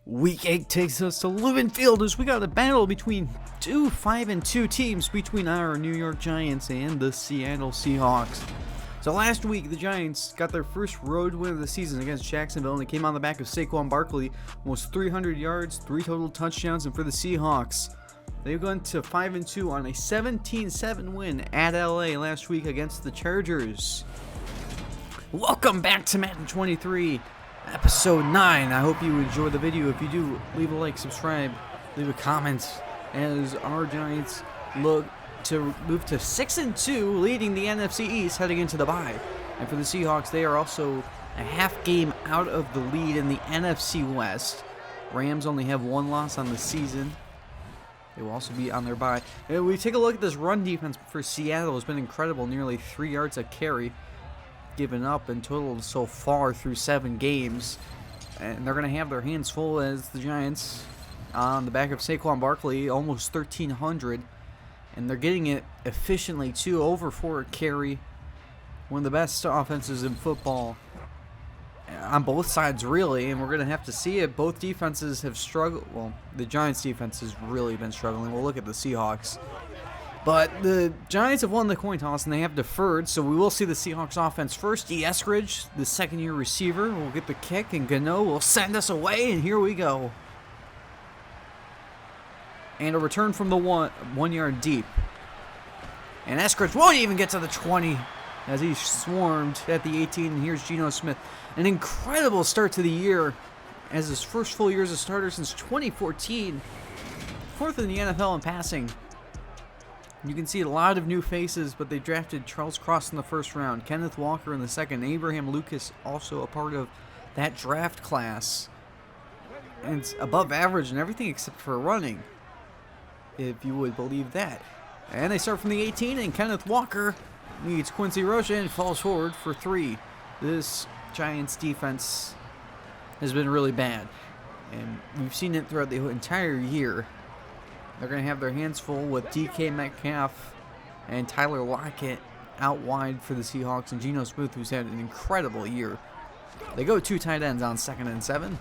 Week 8 takes us to Lumen Field as we got a battle between two 5-2 teams between our New York Giants and the Seattle Seahawks. So last week, the Giants got their first road win of the season against Jacksonville, and it came on the back of Saquon Barkley, almost 300 yards, 3 total touchdowns, and for the Seahawks, they've gone to 5-2 on a 17-7 win at LA last week against the Chargers. Welcome back to Madden 23. Episode 9. I hope you enjoy the video. If you do, leave a like, subscribe, leave a comment as our Giants look to move to 6-2, leading the NFC East heading into the bye. And for the Seahawks, they are also a half game out of the lead in the NFC West. Rams only have one loss on the season. They will also be on their bye. And we take a look at this run defense for Seattle. It's been incredible, nearly 3 yards a carry given up in total so far through 7 games, and they're going to have their hands full as the Giants on the back of Saquon Barkley, almost 1,300, and they're getting it efficiently too, over 4 a carry. One of the best offenses in football on both sides, really, and we're going to have to see it. Both defenses have struggled. Well, the Giants defense has really been struggling. We'll look at the Seahawks. But the Giants have won the coin toss and they have deferred, so we will see the Seahawks offense first. Eskridge, the second-year receiver, will get the kick, and Gano will send us away, and here we go. And a return from the 1 yard deep. And Eskridge won't even get to the 20 as he swarmed at the 18, and here's Geno Smith. An incredible start to the year as his first full year as a starter since 2014. 4th in the NFL in passing. You can see a lot of new faces, but they drafted Charles Cross in the first round, Kenneth Walker in the second, Abraham Lucas also a part of that draft class. And it's above average in everything except for running, if you would believe that. And they start from the 18, and Kenneth Walker meets Quincy Roche and falls forward for 3. This Giants defense has been really bad, and we've seen it throughout the entire year. They're going to have their hands full with DK Metcalf and Tyler Lockett out wide for the Seahawks, and Geno Smith, who's had an incredible year. They go 2 tight ends on 2nd and 7.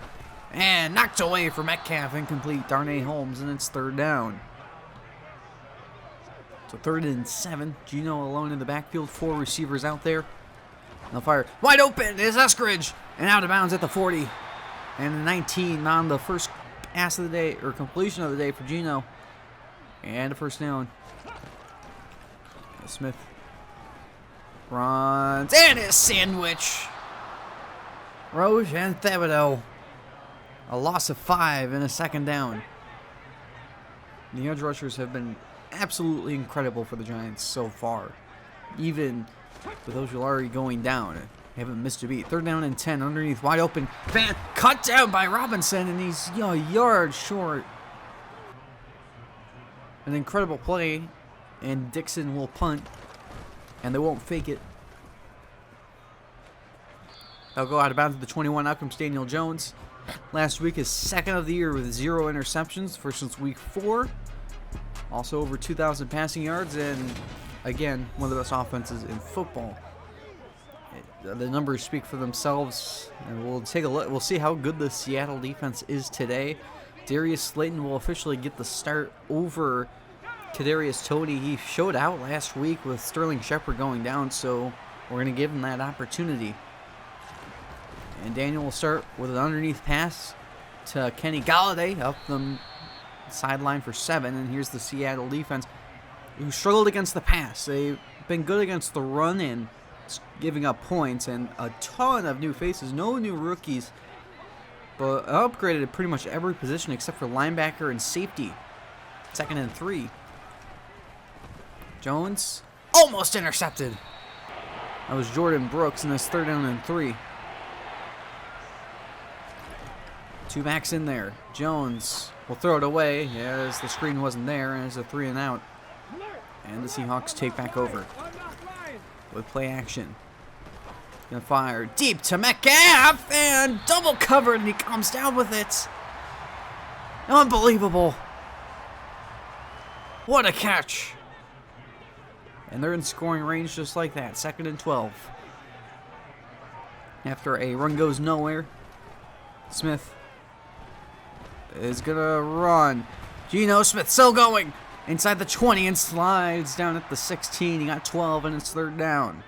And knocked away for Metcalf, incomplete. Darnay Holmes, and it's 3rd down. So 3rd and 7. Geno alone in the backfield, 4 receivers out there. They'll fire. Wide open is Eskridge, and out of bounds at the 40. And the 19 on the first pass of the day, or completion of the day for Geno. And a first down. Smith runs and a sandwich. Roche and Thibodeau. A loss of 5 and a 2nd down. The edge rushers have been absolutely incredible for the Giants so far. Even with Ojulari going down, they haven't missed a beat. 3rd down and 10 underneath, wide open. Van cut down by Robinson, and he's a yard short. An incredible play, and Dixon will punt, and they won't fake it. They'll go out of bounds at the 21. Out comes Daniel Jones. Last week is 2nd of the year with 0 interceptions, first since week 4. Also over 2,000 passing yards, and again, one of the best offenses in football. The numbers speak for themselves, and we'll take a look. We'll see how good the Seattle defense is today. Darius Slayton will officially get the start over Kadarius Toney. He showed out last week with Sterling Shepard going down, so we're going to give him that opportunity. And Daniel will start with an underneath pass to Kenny Golladay up the sideline for 7. And here's the Seattle defense, who struggled against the pass. They've been good against the run and giving up points, and a ton of new faces, no new rookies, but upgraded at pretty much every position except for linebacker and safety. 2nd and 3. Jones almost intercepted. That was Jordan Brooks, and it's 3rd down and 3. 2 backs in there. Jones will throw it away as the screen wasn't there, and it's a 3 and out. And the Seahawks take back over with play action. Gonna fire deep to Metcalf, and double covered, and he comes down with it. Unbelievable. What a catch. And they're in scoring range just like that. 2nd and 12. After a run goes nowhere, Smith is gonna run. Geno Smith still going inside the 20 and slides down at the 16. He got 12 and it's third down.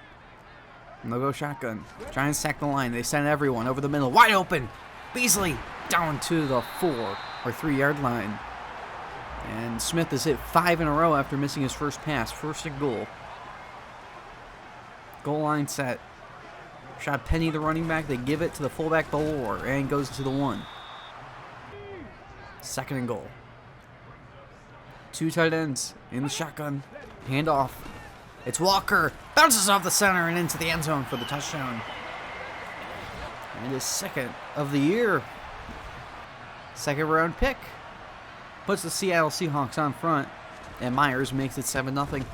And they'll go shotgun. Giants sack the line. They send everyone over the middle. Wide open. Beasley down to the 4 or 3 yard line. And Smith has hit 5 in a row after missing his first pass. First and goal. Goal line set. Shot Penny, the running back. They give it to the fullback, Daboll, and goes to the 1. Second and goal. 2 tight ends in the shotgun. Hand off. It's Walker. Bounces off the center and into the end zone for the touchdown. And his second of the year. Second round pick. Puts the Seattle Seahawks on front. And Myers makes it 7-0.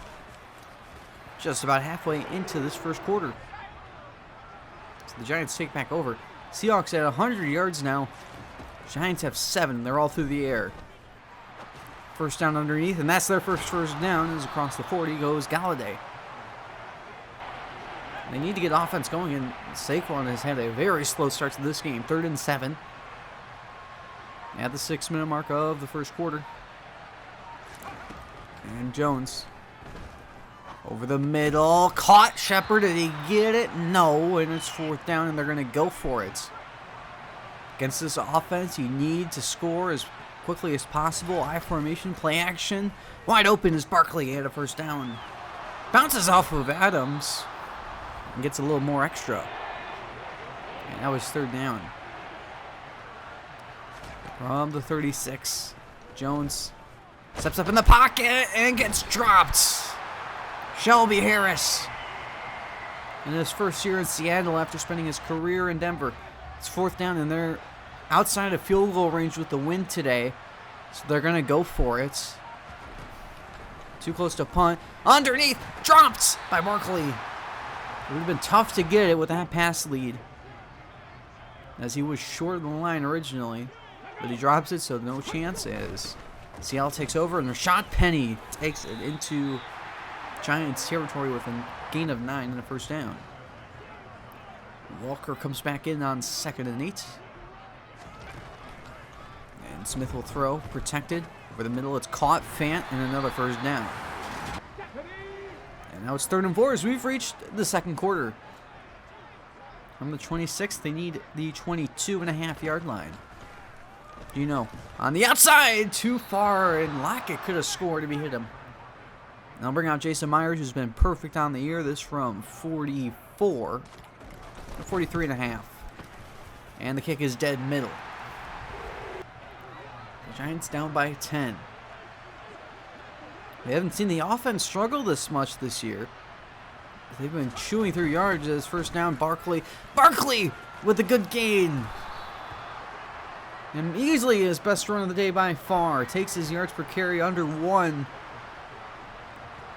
Just about halfway into this first quarter. So the Giants take back over. Seahawks at 100 yards now. Giants have 7. They're all through the air. First down underneath, and that's their first down. Is across the 40 goes Galladay. They need to get offense going, and Saquon has had a very slow start to this game. 3rd and 7. At the 6-minute mark of the first quarter. And Jones. Over the middle. Caught Shepard. Did he get it? No. And it's 4th down, and they're going to go for it. Against this offense, you need to score as quickly as possible. I formation, play action. Wide open is Barkley at a first down. Bounces off of Adams. And gets a little more extra. And that was 3rd down. From the 36. Jones steps up in the pocket and gets dropped. Shelby Harris. In his first year in Seattle after spending his career in Denver. It's 4th down and they're outside of field goal range with the win today. So they're going to go for it. Too close to punt. Underneath. Dropped by Barkley. It would have been tough to get it with that pass lead. As he was short of the line originally. But he drops it, so no chances. Seattle takes over, and Rashad Penny takes it into Giants territory with a gain of 9 and a first down. Walker comes back in on 2nd and 8. And Smith will throw, protected. Over the middle, it's caught, Fant, and another first down. And now it's 3rd and 4 as we've reached the second quarter. From the 26th, they need the 22.5 yard line. You know, on the outside, too far, and Lockett could have scored if he hit him. And I'll bring out Jason Myers, who's been perfect on the year. This from 44, 43.5. And the kick is dead middle. The Giants down by 10. They haven't seen the offense struggle this much this year. They've been chewing through yards as first down. Barkley with a good gain. And easily his best run of the day by far. Takes his yards per carry under 1.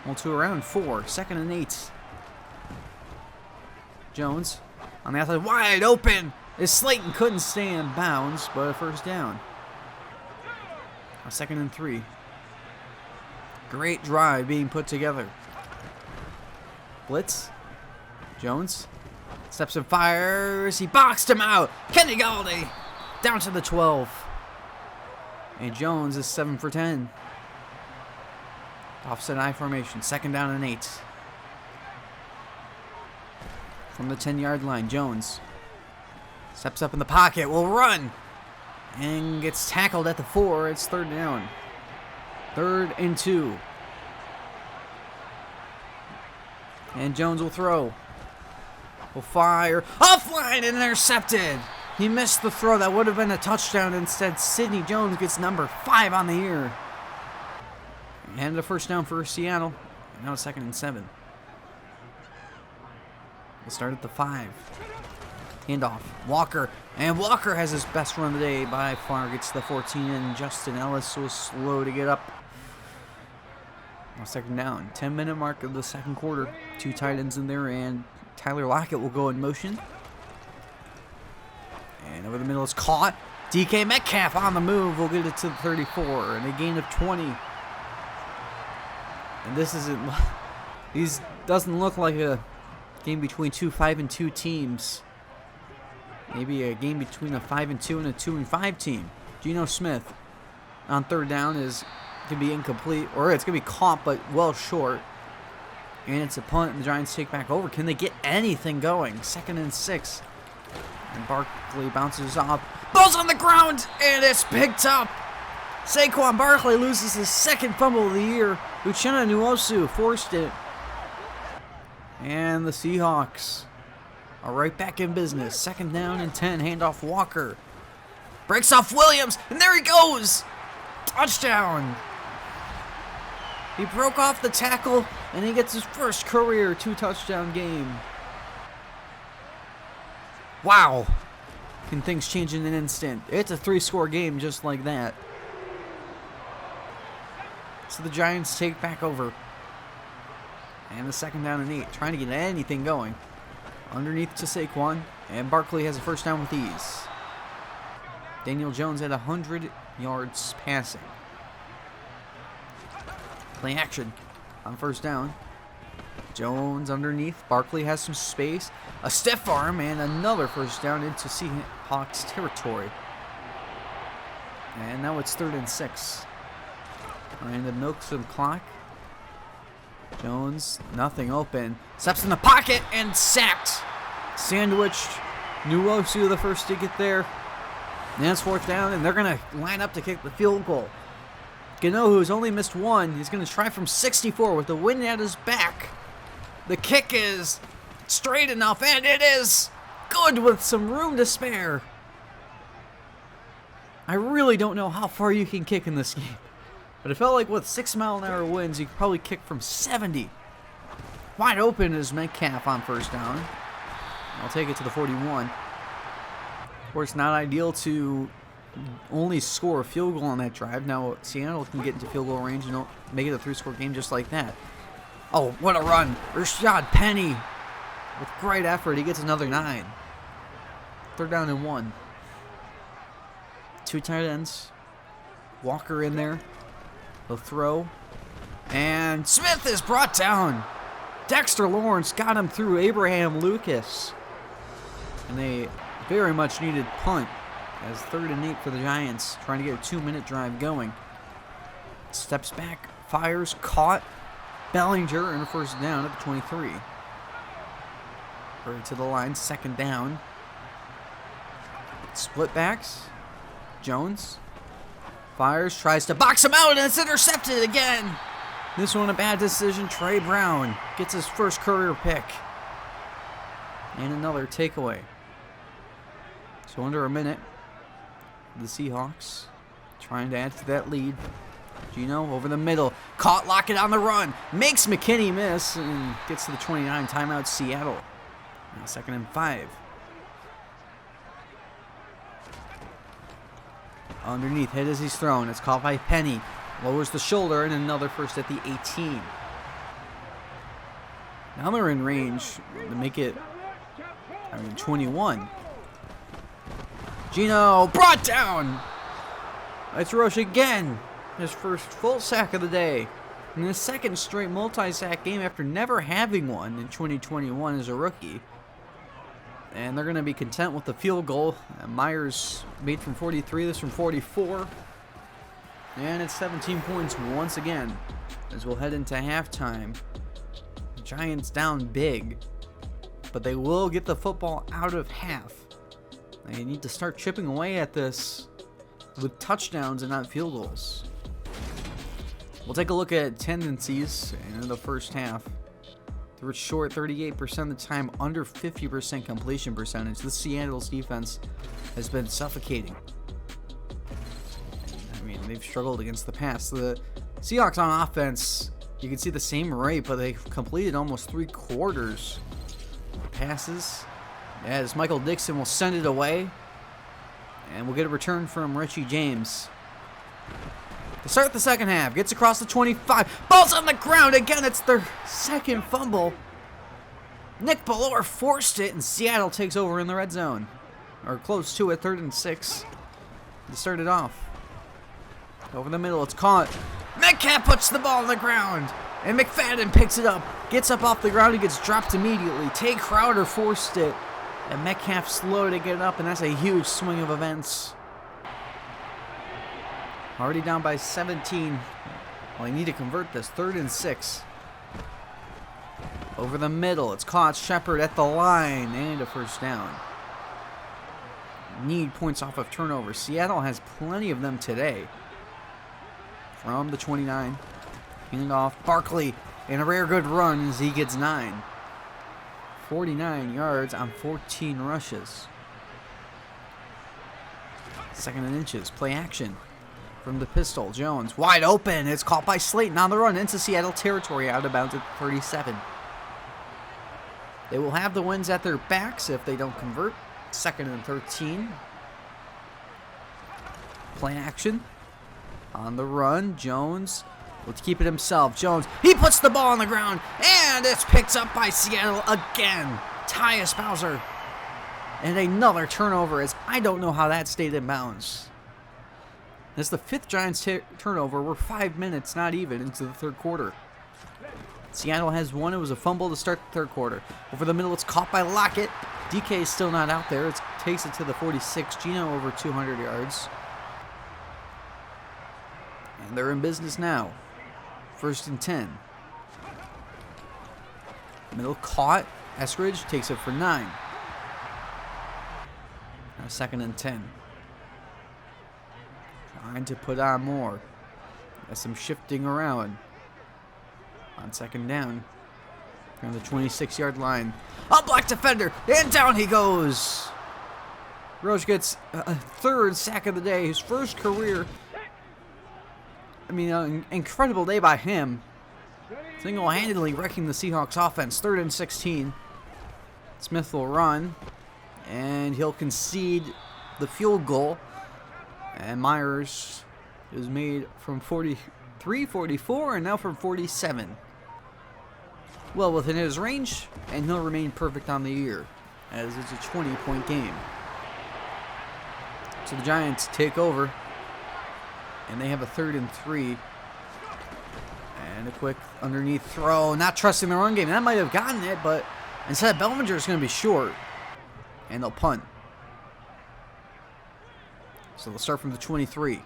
Well, to around 4. 2nd and 8. Jones on the outside, wide open. As Slayton couldn't stay in bounds, but a first down. A 2nd and 3. Great drive being put together. Blitz. Jones steps and fires. He boxed him out. Kenny Galladay down to the 12. And Jones is 7 for 10. Offset I formation. 2nd down and 8. From the 10-yard line, Jones steps up in the pocket. Will run. And gets tackled at the 4. It's 3rd down. 3rd and 2. And Jones will throw. Will fire. Offline and intercepted. He missed the throw. That would have been a touchdown. Instead, Sidney Jones gets number 5 on the year. And a first down for Seattle. And now 2nd and 7. We'll start at the 5. Handoff. Walker. And Walker has his best run of the day by far. Gets to the 14. And Justin Ellis was slow to get up. Now 2nd down. 10-minute mark of the second quarter. 2 tight ends in there. And Tyler Lockett will go in motion. And over the middle is caught. DK Metcalf on the move. We'll get it to the 34. And a gain of 20. And this doesn't look like a game between 2 5-2 teams. Maybe a game between a 5-2 and a 2-5 team. Geno Smith on third down is going to be incomplete, or it's going to be caught but well short. And it's a punt, and the Giants take back over. Can they get anything going? 2nd and 6. And Barkley bounces off. Ball's on the ground, and it's picked up. Saquon Barkley loses his 2nd fumble of the year. Uchenna Nwosu forced it. And the Seahawks are right back in business. 2nd down and 10. Handoff Walker. Breaks off Williams, and there he goes. Touchdown. He broke off the tackle, and he gets his first career 2-touchdown game. Wow. Can things change in an instant? It's a 3-score game just like that. So the Giants take back over. And the 2nd down and 8, trying to get anything going. Underneath to Saquon, and Barkley has a first down with ease. Daniel Jones at 100 yards passing. Play action on first down. Jones underneath. Barkley has some space. A stiff arm and another first down into Seahawks territory. And now it's 3rd and 6. Trying to milk some clock. Jones, nothing open. Steps in the pocket and sacked. Sandwiched. Nwosu the first to get there. And it's 4th down, and they're going to line up to kick the field goal. Gano, who's only missed one, he's going to try from 64 with the wind at his back. The kick is straight enough, and it is good with some room to spare. I really don't know how far you can kick in this game, but it felt like with 6-mile-an-hour winds, you could probably kick from 70. Wide open is Metcalf on first down. I'll take it to the 41. Of course, not ideal to only score a field goal on that drive. Now, Seattle can get into field goal range and make it a 3-score game just like that. Oh, what a run. Rashad Penny with great effort. He gets another 9. 3rd down and 1. 2 tight ends. Walker in there. He'll throw. And Smith is brought down. Dexter Lawrence got him through Abraham Lucas. And they very much needed punt. As 3rd and 8 for the Giants, trying to get a 2-minute drive going. Steps back, fires, caught. Bellinger and a first down at the 23. Hurry to the line, 2nd down. Split backs. Jones fires, tries to box him out, and it's intercepted again. This one a bad decision. Trey Brown gets his first career pick. And another takeaway. So under a minute. The Seahawks trying to add to that lead. Geno over the middle. Caught Lockett on the run. Makes McKinney miss and gets to the 29. Timeout Seattle. Now 2nd and 5. Underneath. Hit as he's thrown. It's caught by Penny. Lowers the shoulder and another first at the 18. Now they're in range to make it 21. Geno brought down. It's Roche again. His first full sack of the day. And his 2nd straight multi-sack game after never having one in 2021 as a rookie. And they're going to be content with the field goal. Myers made from 43, this from 44. And it's 17 points once again as we'll head into halftime. The Giants down big, but they will get the football out of half. They need to start chipping away at this with touchdowns and not field goals. We'll take a look at tendencies in the first half. They were short 38% of the time, under 50% completion percentage. The Seattle's defense has been suffocating. I mean, they've struggled against the pass. The Seahawks on offense, you can see the same rate, but they've completed almost 3/4 passes. As Michael Dixon will send it away. And we'll get a return from Richie James. To start the second half, gets across the 25. Ball's on the ground again. It's their 2nd fumble. Nick Ballore forced it, and Seattle takes over in the red zone. Or close to it, 3rd and 6. To start it off. Over the middle, it's caught. Metcalf puts the ball on the ground. And McFadden picks it up. Gets up off the ground. He gets dropped immediately. Tay Crowder forced it. And Metcalf slow to get up, and that's a huge swing of events. Already down by 17. Well, they need to convert this. 3rd and 6. Over the middle. It's caught. Shepard at the line. And a first down. Need points off of turnovers. Seattle has plenty of them today. From the 29. Handing off. Barkley. And a rare good run as he gets 9. 49 yards on 14 rushes. 2nd and inches. Play action. From the pistol. Jones. Wide open. It's caught by Slayton on the run into Seattle territory. Out of bounds at 37. They will have the wins at their backs if they don't convert. 2nd and 13. Play action. On the run. Jones will keep it himself. Jones. He puts the ball on the ground. And it's picked up by Seattle again. Tyus Bowser. And another turnover as I don't know how that stayed in bounds. That's the 5th Giants turnover. We're 5 minutes, not even, into the 3rd quarter. Seattle has one. It was a fumble to start the 3rd quarter. Over the middle, it's caught by Lockett. DK is still not out there. It takes it to the 46. Gino over 200 yards. And they're in business now. 1st and 10. Middle caught. Eskridge takes it for 9. Now 2nd and 10. Trying to put on more. There's some shifting around. On 2nd down. From the 26-yard line. A black defender. And down he goes. Roche gets a 3rd sack of the day. His first career. I mean, an incredible day by him. Single-handedly wrecking the Seahawks offense. 3rd and 16. Smith will run. And he'll concede the field goal. And Myers is made from 43, 44, and now from 47. Well within his range, and he'll remain perfect on the year, as it's a 20-point game. So the Giants take over, and they have a 3rd and 3. And a quick underneath throw, not trusting the run game. That might have gotten it, but instead Bellinger is going to be short, and they'll punt. So they'll start from the 23.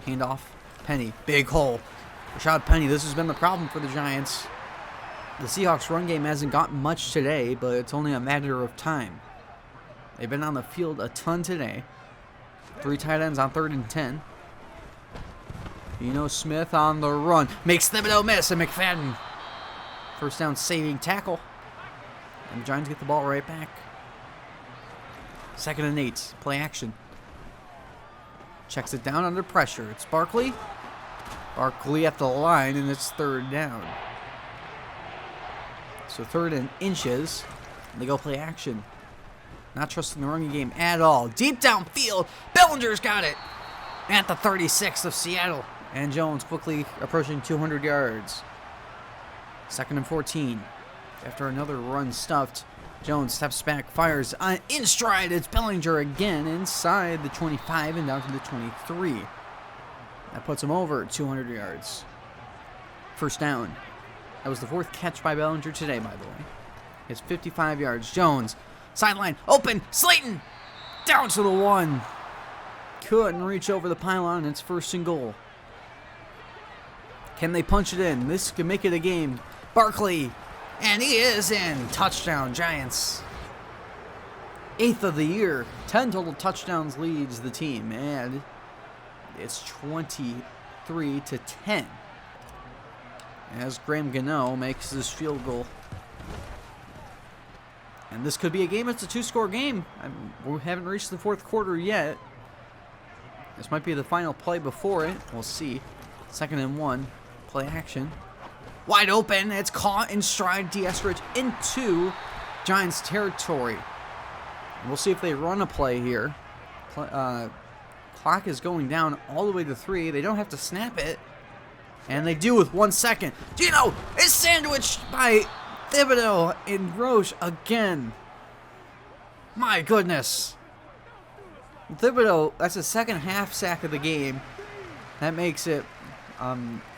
Handoff. Penny. Big hole. Rashad Penny. This has been the problem for the Giants. The Seahawks run game hasn't gotten much today, but it's only a matter of time. They've been on the field a ton today. 3 tight ends on 3rd and 10. Smith on the run. Makes Thibodeau miss, and McFadden. First down saving tackle. And the Giants get the ball right back. 2nd and 8. Play action. Checks it down under pressure. It's Barkley. Barkley at the line, and it's 3rd down. So 3rd and inches. And they go play action. Not trusting the running game at all. Deep downfield. Bellinger's got it. At the 36 of Seattle. And Jones quickly approaching 200 yards. 2nd and 14. After another run stuffed. Jones steps back, fires in stride. It's Bellinger again inside the 25 and down to the 23. That puts him over 200 yards. First down. That was the 4th catch by Bellinger today, by the way. It's 55 yards. Jones, sideline, open, Slayton, down to the 1. Couldn't reach over the pylon. It's 1st and goal. Can they punch it in? This could make it a game. Barkley. And he is in. Touchdown, Giants. 8th of the year. 10 total touchdowns leads the team. And it's 23-10. As Graham Gano makes his field goal. And this could be a game. It's a 2-score game. We haven't reached the 4th quarter yet. This might be the final play before it. We'll see. 2nd and 1. Play action. Wide open. It's caught in stride. Eskridge into Giants territory. We'll see if they run a play here. Clock is going down all the way to 3. They don't have to snap it. And they do with 1 second. Gino is sandwiched by Thibodeau and Roche again. My goodness. Thibodeau, that's the 2nd half sack of the game. That makes it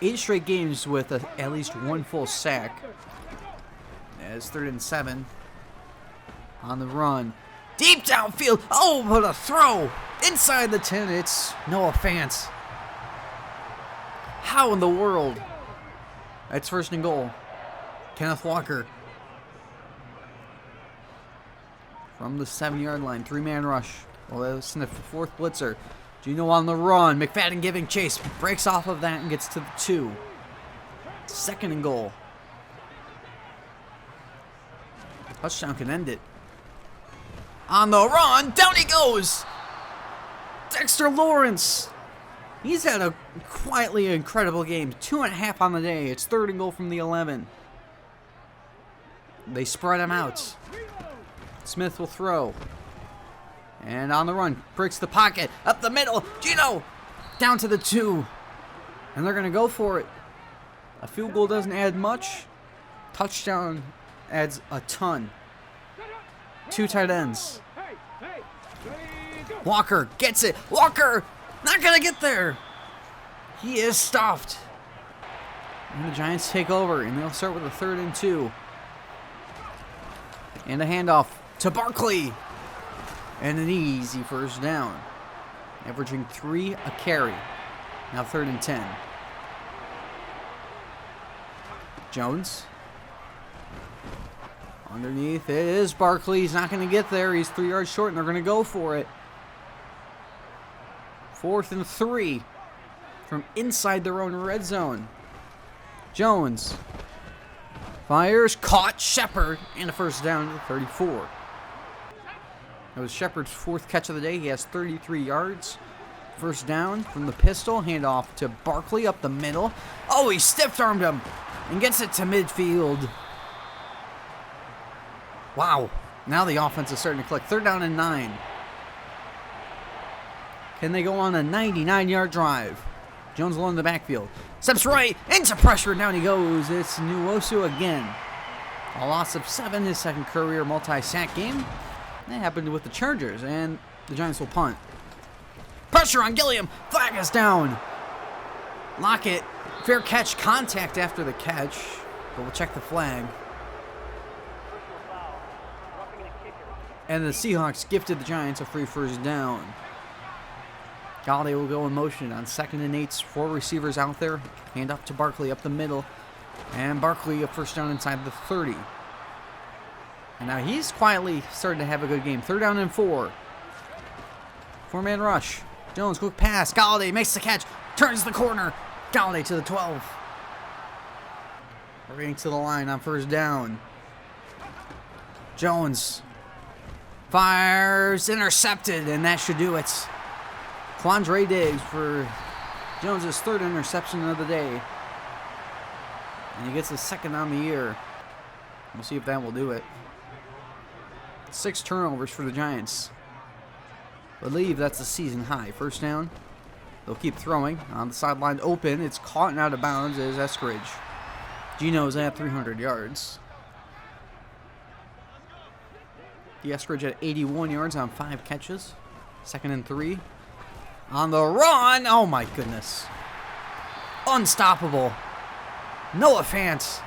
8 straight games with at least 1 full sack. It's 3rd and 7. On the run. Deep downfield. Oh, what a throw. Inside the 10, it's Noah Fant. How in the world? That's first and goal. Kenneth Walker. From the 7-yard line. 3-man rush. Well, sniff the fourth blitzer. Gino on the run. McFadden giving chase. Breaks off of that and gets to the 2. Second and goal. Touchdown can end it. On the run. Down he goes. Dexter Lawrence. He's had a quietly incredible game. 2.5 on the day. It's third and goal from the 11. They spread him out. Smith will throw. And on the run. Breaks the pocket. Up the middle. Gino. Down to the 2. And they're going to go for it. A field goal doesn't add much. Touchdown adds a ton. 2 tight ends. Walker gets it. Walker not going to get there. He is stopped. And the Giants take over. And they'll start with a 3rd and 2. And a handoff to Barkley. And an easy first down. Averaging 3 a carry. Now 3rd and 10. Jones. Underneath it is Barkley. He's not going to get there. He's 3 yards short and they're going to go for it. 4th and 3. From inside their own red zone. Jones. Fires. Caught. Shepard. And a first down to 34. That was Shepard's 4th catch of the day. He has 33 yards. First down from the pistol. Handoff to Barkley up the middle. Oh, he stiff-armed him. And gets it to midfield. Wow. Now the offense is starting to click. 3rd down and 9. Can they go on a 99-yard drive? Jones along the backfield. Steps right into pressure. Down he goes. It's Nwosu again. A loss of 7. His 2nd career multi-sack game. That happened with the Chargers. And the Giants will punt. Pressure on Gilliam. Flag is down. Lockett. Fair catch. Contact after the catch. But we'll check the flag. And the Seahawks gifted the Giants a free first down. Galladay will go in motion on 2nd and 8. 4 receivers out there. Hand up to Barkley up the middle. And Barkley a first down inside the 30. And now he's quietly starting to have a good game. 3rd down and 4. 4-man rush. Jones, quick pass. Galladay makes the catch. Turns the corner. Galladay to the 12. Hurrying to the line on first down. Jones fires. Intercepted. And that should do it. Quandre Diggs for Jones' 3rd interception of the day. And he gets his 2nd on the year. We'll see if that will do it. 6 turnovers for the Giants. Believe that's a season high. First down. They'll keep throwing. On the sideline open. It's caught and out of bounds as Eskridge. Gino's at 300 yards. The Eskridge at 81 yards on 5 catches. 2nd and 3. On the run. Oh my goodness. Unstoppable. Noah Fant.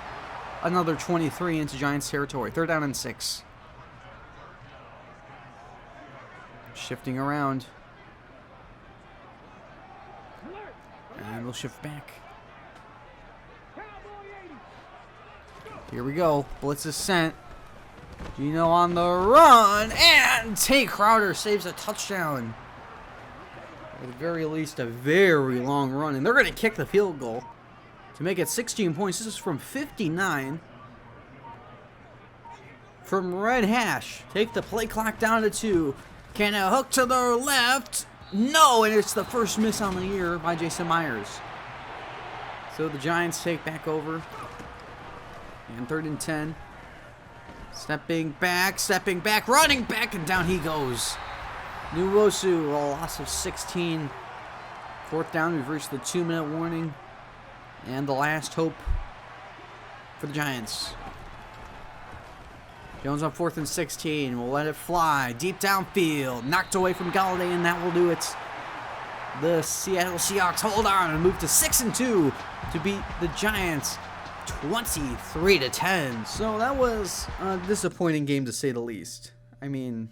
Another 23 into Giants territory. 3rd down and 6. Shifting around. And we'll shift back. Here we go. Blitz is sent. Gino on the run. And Tate Crowder saves a touchdown. At the very least, a very long run. And they're going to kick the field goal to make it 16 points. This is from 59. From Red Hash. Take the play clock down to 2. Can a hook to the left? No, and it's the first miss on the year by Jason Myers. So the Giants take back over. And 3rd and 10. Stepping back, running back, and down he goes. Nwosu, a loss of 16. 4th down, we've reached the 2-minute warning. And the last hope for the Giants. Jones on 4th and 16. We'll let it fly. Deep downfield. Knocked away from Galladay, and that will do it. The Seattle Seahawks hold on and move to 6 and 2 to beat the Giants 23-10. So that was a disappointing game to say the least. I mean,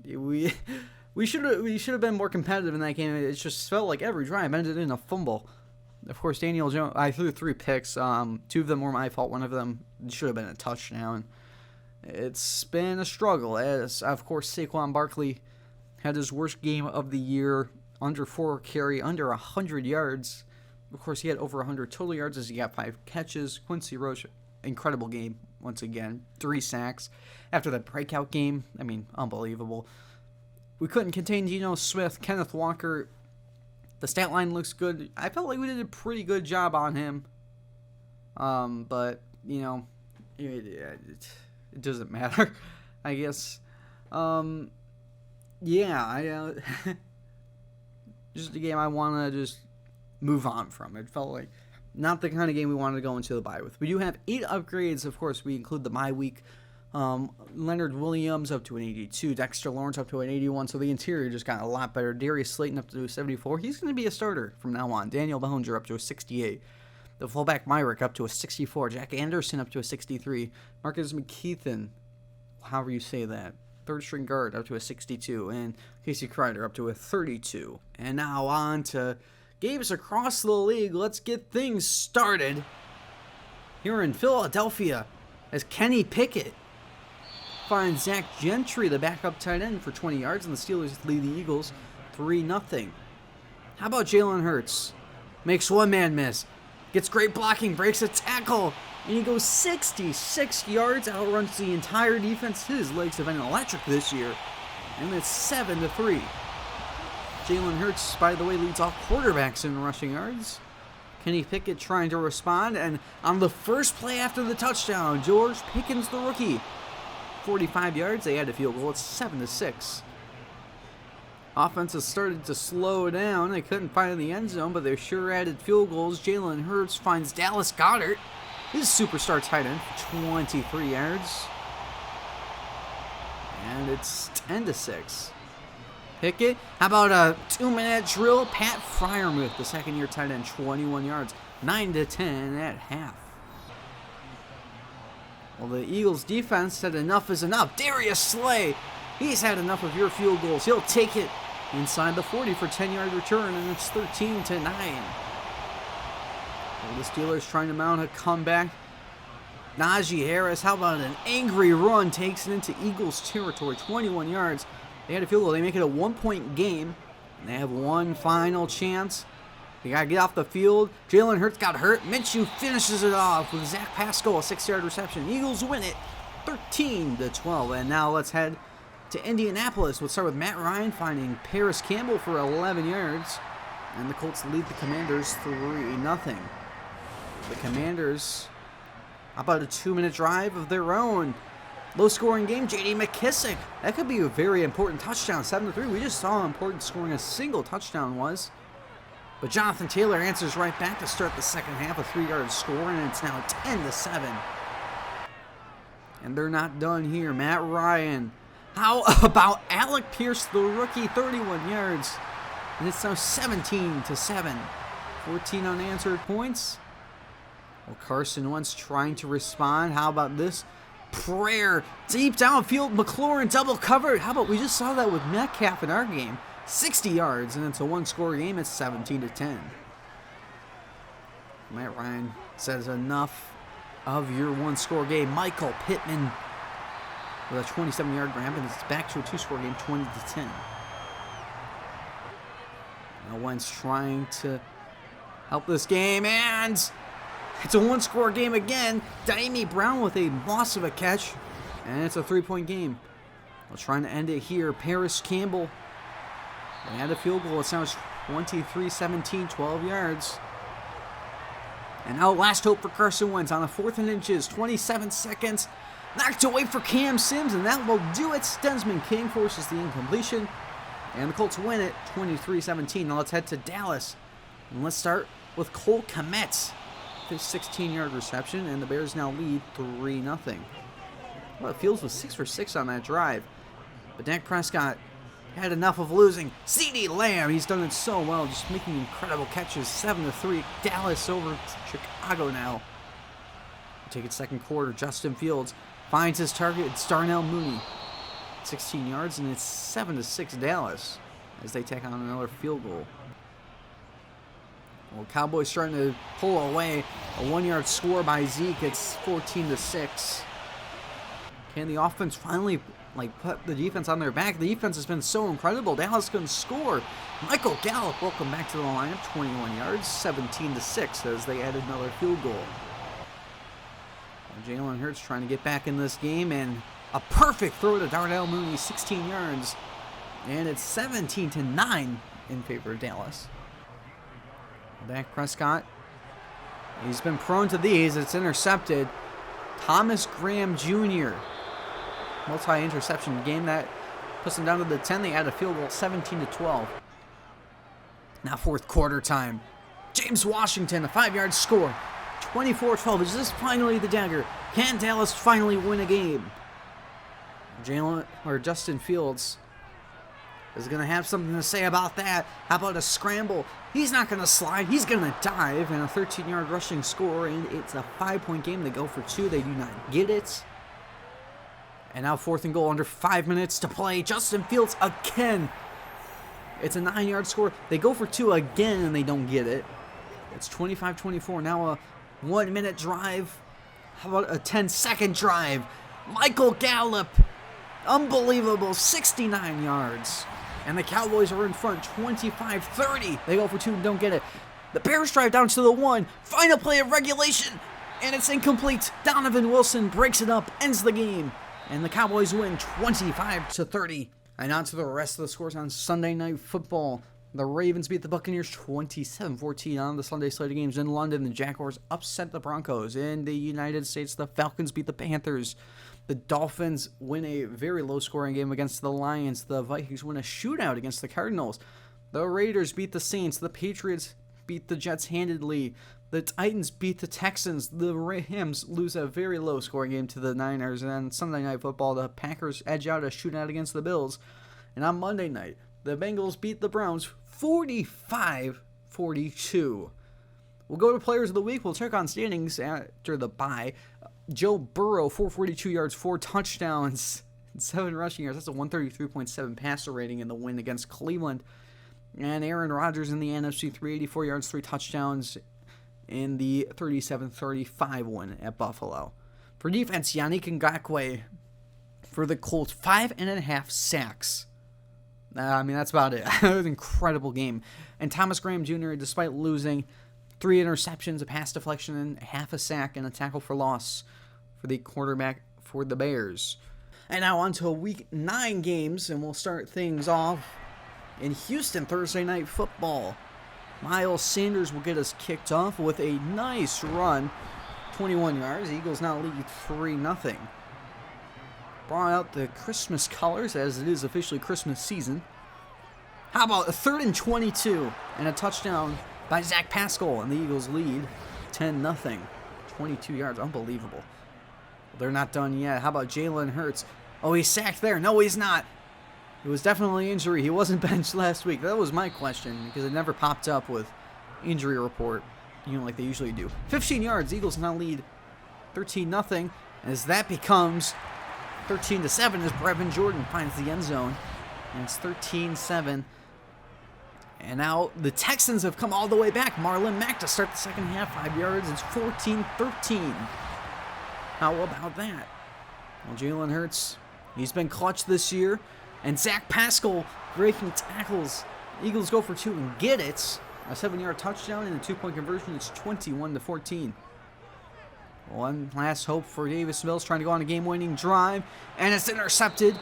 we should have been more competitive in that game. It just felt like every drive ended in a fumble. Of course, Daniel Jones, I threw 3 picks. 2 of them were my fault. One of them should have been a touchdown. It's been a struggle, as, of course, Saquon Barkley had his worst game of the year, under 4 carry, under 100 yards. Of course, he had over 100 total yards as he got 5 catches. Quincy Roche, incredible game once again. 3 sacks. After that breakout game, I mean, unbelievable. We couldn't contain Geno Smith. Kenneth Walker, the stat line looks good. I felt like we did a pretty good job on him. But, you know, it doesn't matter, I guess. Yeah, just a game I want to just move on from. It felt like not the kind of game we wanted to go into the bye with. We do have 8 upgrades. Of course, we include the bye week. Leonard Williams up to an 82. Dexter Lawrence up to an 81. So the interior just got a lot better. Darius Slayton up to a 74. He's going to be a starter from now on. Daniel Bellinger up to a 68. The fullback Myrick up to a 64. Jack Anderson up to a 63. Marcus McKeithen, however you say that, third string guard up to a 62. And Casey Kreider up to a 32. And now on to games across the league. Let's get things started here in Philadelphia as Kenny Pickett finds Zach Gentry, the backup tight end, for 20 yards, and the Steelers lead the Eagles 3-0. How about Jalen Hurts? Makes one man miss. Gets great blocking, breaks a tackle, and he goes 66 yards, outruns the entire defense. His legs have been electric this year, and it's 7-3. Jalen Hurts, by the way, leads all quarterbacks in rushing yards. Kenny Pickett trying to respond, and on the first play after the touchdown, George Pickens, the rookie, 45 yards, they had a field goal. It's 7-6. Offense has started to slow down. They couldn't find the end zone, but they sure added field goals. Jalen Hurts finds Dallas Goedert, his superstar tight end, for 23 yards. And it's 10-6. Pickett, how about a 2-minute drill? Pat Freiermuth, the second-year tight end, 21 yards. 9-10 at half. Well, the Eagles defense said enough is enough. Darius Slay, he's had enough of your field goals. He'll take it inside the 40 for a 10-yard return, and it's 13-9. Well, the Steelers trying to mount a comeback. Najee Harris, how about an angry run? Takes it into Eagles territory, 21 yards. They had a field goal. They make it a 1-point game, and they have one final chance. They got to get off the field. Jalen Hurts got hurt. Minshew finishes it off with Zach Pascal, a 6-yard reception. Eagles win it 13-12. And now let's head to Indianapolis. We'll start with Matt Ryan finding Paris Campbell for 11 yards. And the Colts lead the Commanders 3-0. The Commanders, how about a 2-minute drive of their own? Low-scoring game, J.D. McKissick. That could be a very important touchdown, 7-3. We just saw how important scoring a single touchdown was. But Jonathan Taylor answers right back to start the second half, a 3-yard score, and it's now 10-7. And they're not done here. Matt Ryan. How about Alec Pierce, the rookie, 31 yards. And it's now 17-7. 14 unanswered points. Well, Carson Wentz trying to respond. How about this? Prayer deep downfield. McLaurin double covered. How about we just saw that with Metcalf in our game? 60 yards, and it's a 1-score game. It's 17-10. Matt Ryan says enough of your 1-score game. Michael Pittman with a 27-yard grab, and it's back to a 2-score game, 20-10. Now Wentz trying to help this game, and it's a 1-score game again. Daimi Brown with a loss of a catch, and it's a 3-point game. We're trying to end it here. Paris Campbell, they had a field goal. It's now 23-17, 12 yards. And now last hope for Carson Wentz on a 4th and inches, 27 seconds. Knocked away for Cam Sims, and that will do it. Desmond King forces the incompletion. And the Colts win it, 23-17. Now let's head to Dallas. And let's start with Cole Kmet. His 16-yard reception, and the Bears now lead 3-0. Well, it Fields was 6 for 6 on that drive. But Dak Prescott had enough of losing. CeeDee Lamb, he's done it so well, just making incredible catches. 7-3. Dallas over Chicago now. Take it second quarter. Justin Fields finds his target. It's Darnell Mooney. 16 yards, and it's 7-6 Dallas as they take on another field goal. Well, Cowboys starting to pull away. A 1-yard score by Zeke. It's 14-6. Can the offense finally put the defense on their back? The defense has been so incredible. Dallas couldn't score. Michael Gallup, welcome back to the lineup. 21 yards, 17-6 as they added another field goal. Jalen Hurts trying to get back in this game, and a perfect throw to Darnell Mooney, 16 yards. And it's 17-9 in favor of Dallas. Dak Prescott, he's been prone to these. It's intercepted. Thomas Graham Jr. multi-interception game that puts them down to the 10. They add a field goal, 17-12. Now fourth quarter time. James Washington, a 5-yard score, 24-12. Is this finally the dagger? Can Dallas finally win a game? Justin Fields is going to have something to say about that. How about a scramble? He's not going to slide. He's going to dive, and a 13-yard rushing score, and it's a 5-point game. They go for 2. They do not get it. And now fourth and goal, under 5 minutes to play. Justin Fields again. It's a 9-yard score. They go for 2 again, and they don't get it. It's 25-24. Now a 1-minute drive. How about a 10-second drive? Michael Gallup. Unbelievable. 69 yards. And the Cowboys are in front, 25-30. They go for 2 and don't get it. The Bears drive down to the 1. Final play of regulation. And it's incomplete. Donovan Wilson breaks it up, ends the game. And the Cowboys win 25-30. And on to the rest of the scores on Sunday Night Football. The Ravens beat the Buccaneers 27-14 on the Sunday slate of games in London. The Jaguars upset the Broncos. In the United States, the Falcons beat the Panthers. The Dolphins win a very low-scoring game against the Lions. The Vikings win a shootout against the Cardinals. The Raiders beat the Saints. The Patriots beat the Jets handedly. The Titans beat the Texans. The Rams lose a very low-scoring game to the Niners. And on Sunday Night Football, the Packers edge out a shootout against the Bills. And on Monday night, the Bengals beat the Browns 45-42. We'll go to Players of the Week. We'll check on standings after the bye. Joe Burrow, 442 yards, 4 touchdowns, 7 rushing yards. That's a 133.7 passer rating in the win against Cleveland. And Aaron Rodgers in the NFC, 384 yards, 3 touchdowns in the 37-35 win at Buffalo. For defense, Yannick Ngakoue for the Colts, 5.5 sacks. That's about it. It was an incredible game. And Thomas Graham Jr., despite losing, 3 interceptions, a pass deflection, and half a sack, and a tackle for loss for the quarterback for the Bears. And now on to Week 9 games, and we'll start things off in Houston, Thursday Night Football. Miles Sanders will get us kicked off with a nice run, 21 yards. Eagles now lead 3-0. Brought out the Christmas colors as it is officially Christmas season. How about a 3rd and 22 and a touchdown by Zach Pascal, and the Eagles lead 10-0. 22 yards, unbelievable. They're not done yet. How about Jalen Hurts? Oh, he's sacked there. No, he's not. It was definitely injury. He wasn't benched last week. That was my question because it never popped up with injury report, like they usually do. 15 yards. Eagles now lead 13-0 as that becomes 13-7 as Brevin Jordan finds the end zone. And it's 13-7. And now the Texans have come all the way back. Marlon Mack to start the second half. 5 yards. It's 14-13. How about that? Well, Jalen Hurts, he's been clutch this year. And Zach Pascal breaking tackles. Eagles go for 2 and get it. A 7-yard touchdown and a 2-point conversion. It's 21-14. One last hope for Davis Mills trying to go on a game-winning drive. And it's intercepted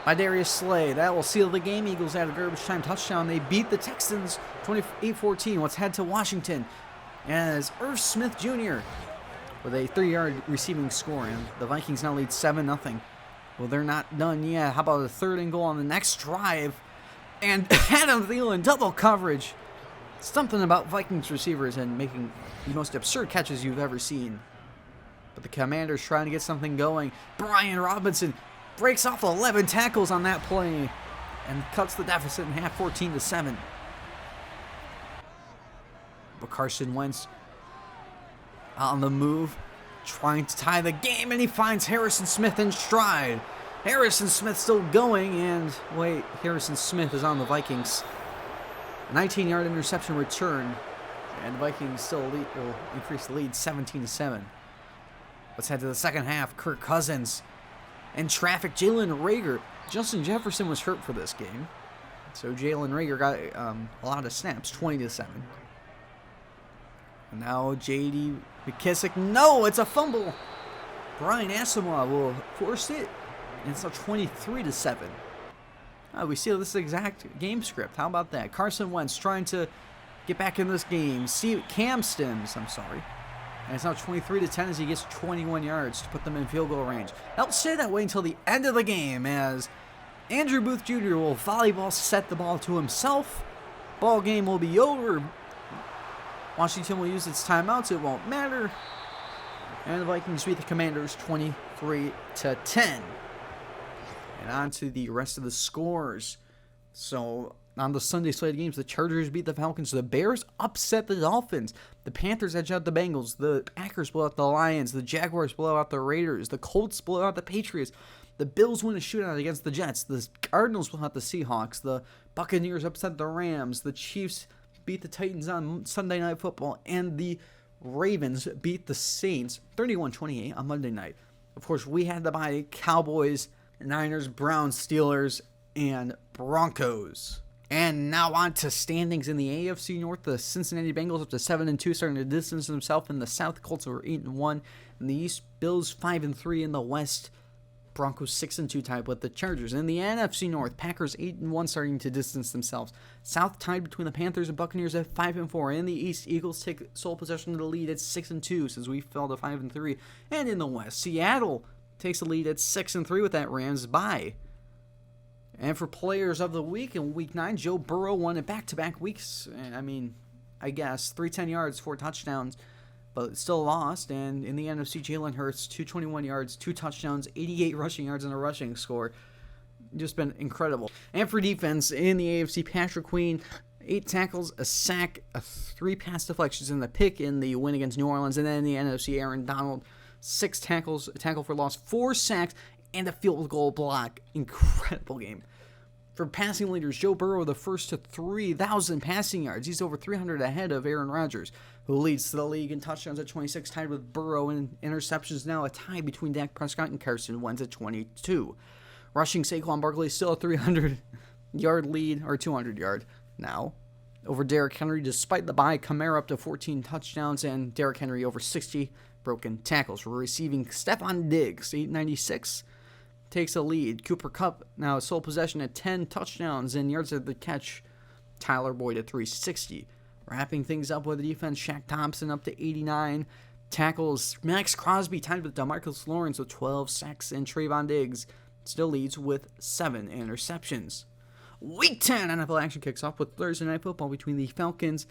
by Darius Slay. That will seal the game. Eagles add a garbage time touchdown. They beat the Texans 28-14. Let's head to Washington as Irv Smith Jr. with a 3-yard receiving score. And the Vikings now lead 7-0. Well, they're not done yet. How about a 3rd and goal on the next drive? And Adam Thielen, double coverage. Something about Vikings receivers and making the most absurd catches you've ever seen. But the Commanders trying to get something going. Brian Robinson breaks off 11 tackles on that play and cuts the deficit in half, 14-7. But Carson Wentz on the move, trying to tie the game, and he finds Harrison Smith in stride. Harrison Smith still going, and Harrison Smith is on the Vikings. 19-yard interception return. And the Vikings still will increase the lead 17-7. Let's head to the second half. Kirk Cousins in traffic. Jalen Reagor. Justin Jefferson was hurt for this game, so Jalen Reagor got a lot of snaps, 20-7. And now J.D. McKissick. No, it's a fumble. Brian Asamoah will force it, and it's now 23-7. We see this exact game script. How about that? Carson Wentz trying to get back in this game. See Cam Stims, I'm sorry. And it's now 23-10 as he gets 21 yards to put them in field goal range. They'll stay that way until the end of the game as Andrew Booth Jr. will volleyball set the ball to himself. Ball game will be over. Washington will use its timeouts. It won't matter. And the Vikings beat the Commanders 23-10. And on to the rest of the scores. So on the Sunday slate of games, the Chargers beat the Falcons. The Bears upset the Dolphins. The Panthers edge out the Bengals. The Packers blow out the Lions. The Jaguars blow out the Raiders. The Colts blow out the Patriots. The Bills win a shootout against the Jets. The Cardinals blow out the Seahawks. The Buccaneers upset the Rams. The Chiefs beat the Titans on Sunday Night Football. And the Ravens beat the Saints 31-28 on Monday night. Of course, we had the bye. Cowboys, Niners, Browns, Steelers, and Broncos. And now on to standings in the AFC North. The Cincinnati Bengals up to 7-2, starting to distance themselves. In the South, Colts are 8-1. In the East, Bills 5-3. In the West, Broncos 6-2 tied with the Chargers. In the NFC North, Packers 8-1, starting to distance themselves. South tied between the Panthers and Buccaneers at 5-4. In the East, Eagles take sole possession of the lead at 6-2 since we fell to 5-3. And in the West, Seattle takes the lead at 6-3 with that Rams bye. And for players of the week in Week 9, Joe Burrow won it back-to-back weeks. I guess 310 yards, 4 touchdowns, but still lost. And in the NFC, Jalen Hurts, 221 yards, 2 touchdowns, 88 rushing yards, and a rushing score. Just been incredible. And for defense in the AFC, Patrick Queen, 8 tackles, a sack, 3 pass deflections, and a pick in the win against New Orleans. And then in the NFC, Aaron Donald, 6 tackles, a tackle for loss, 4 sacks, and a field goal block. Incredible game. For passing leaders, Joe Burrow, the first to 3,000 passing yards. He's over 300 ahead of Aaron Rodgers, who leads the league in touchdowns at 26, tied with Burrow, and interceptions now a tie between Dak Prescott and Carson Wentz at 22. Rushing, Saquon Barkley still a 300-yard lead, or 200-yard now, over Derrick Henry. Despite the bye, Kamara up to 14 touchdowns, and Derrick Henry over 60 broken tackles. We're receiving Stephon Diggs, 896. Takes a lead. Cooper Kupp now sole possession at 10 touchdowns and yards at the catch. Tyler Boyd at 360. Wrapping things up with the defense, Shaq Thompson up to 89 tackles. Max Crosby tied with DeMarcus Lawrence with 12 sacks, and Trayvon Diggs still leads with 7 interceptions. Week 10 NFL action kicks off with Thursday Night Football between the Falcons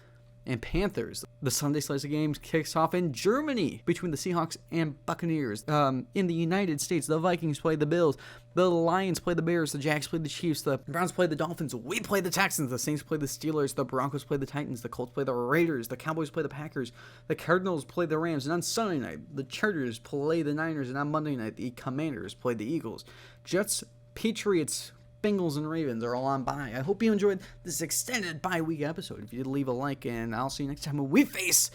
and Panthers. The Sunday slate of games kicks off in Germany between the Seahawks and Buccaneers. In the United States, the Vikings play the Bills, the Lions play the Bears, the Jags play the Chiefs, the Browns play the Dolphins, we play the Texans, the Saints play the Steelers, the Broncos play the Titans, the Colts play the Raiders, the Cowboys play the Packers, the Cardinals play the Rams, and on Sunday night, the Chargers play the Niners, and on Monday night, the Commanders play the Eagles. Jets, Patriots, Bengals, and Ravens are all on bye. I hope you enjoyed this extended bye week episode. If you did, leave a like, and I'll see you next time when we face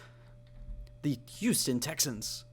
the Houston Texans.